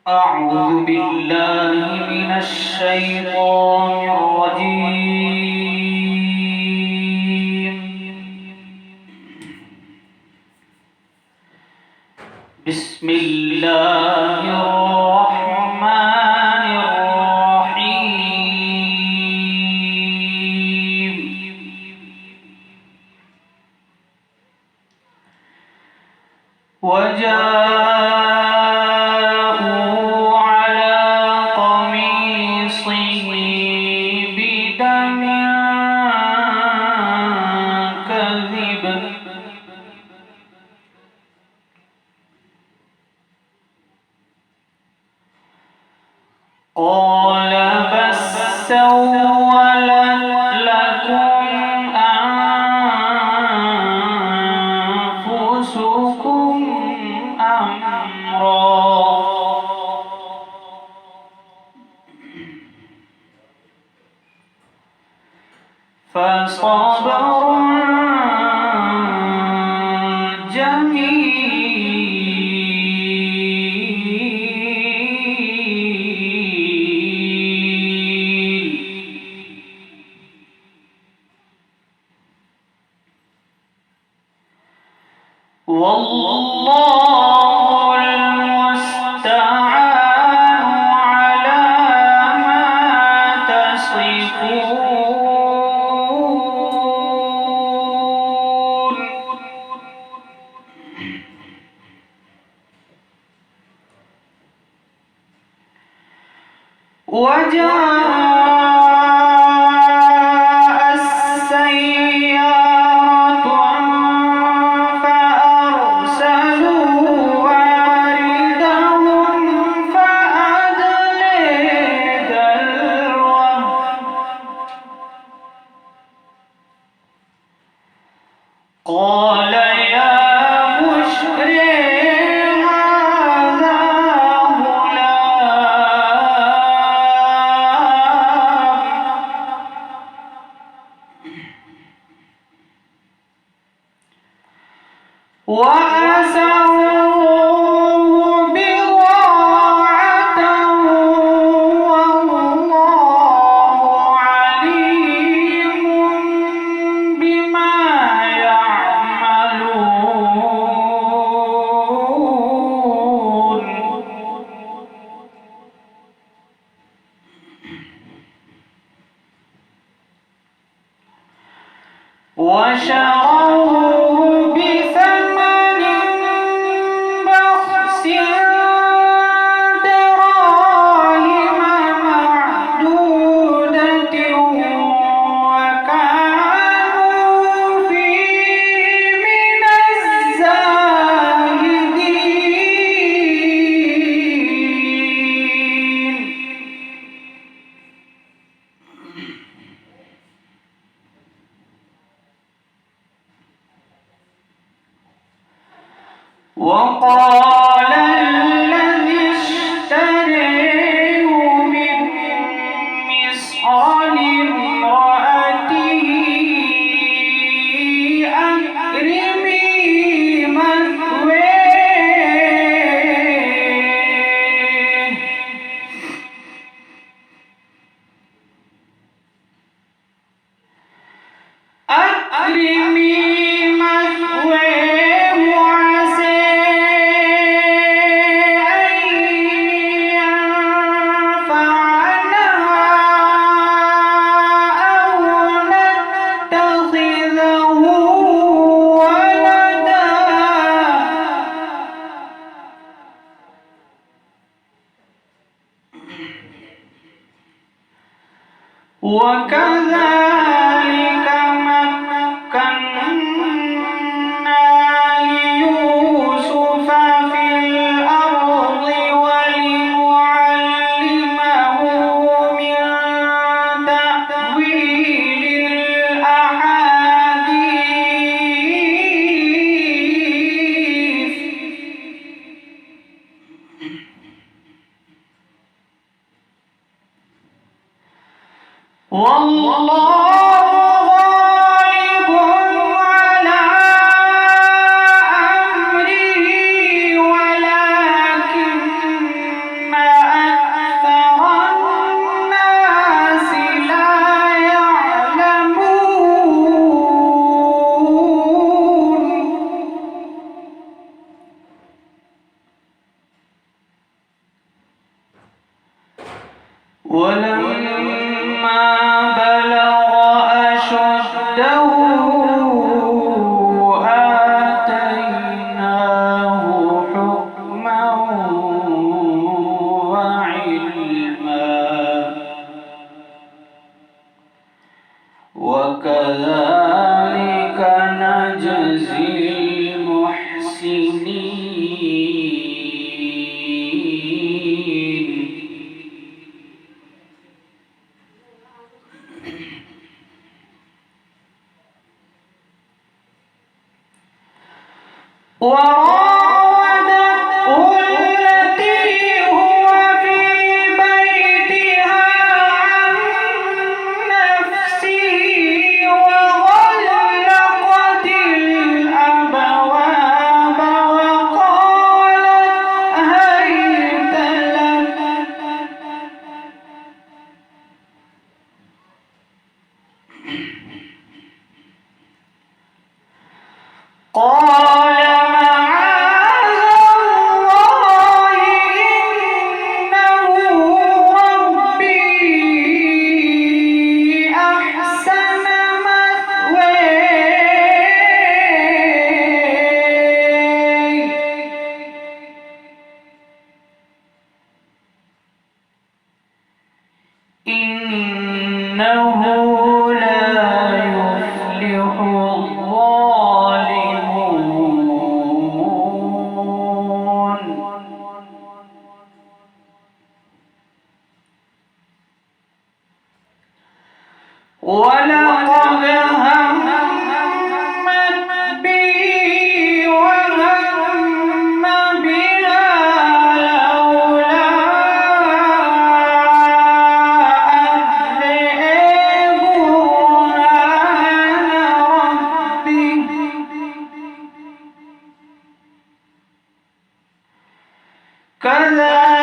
أعوذ بالله من الشيطان الرجيم. بسم الله الرحمن الرحيم. وجاءوا على قميصه بدم كذب قال بل سولت لكم أنفسكم أمرا فصبر جميل والله المستعان على ما تصفون. وجاء السيارة فأرسلوا واردهم فأدلى دلوه قال يا بشرى هذا وأسروه بضاعة والله عليم بما يعملون. وشروه بثمن بخس دراهم معدودة وكانوا فيه من الزاهدين. وقال الذي اشتريه من مصر لامرأته أكرمي مثواه وعسى أن ينفعنا أو نتخذه ولدا وكذلك مكنا ليوسف في الأرض ولنعلمه من تأويل الأحاديث والله غالب على أمره ولكن ولما بلغ أشده آتيناه حكما وعلما وكذلك نجزي المحسنين. وراودته التي هو في بيتها عن نفسه وغلقت الأبواب وقالت هيت لك. قال معاذ الله إنه ربي أحسن مثواي إنه لا يفلح الظالمون. ولقد همت به وهم بها لولا أن رأى برهان ربه كذلك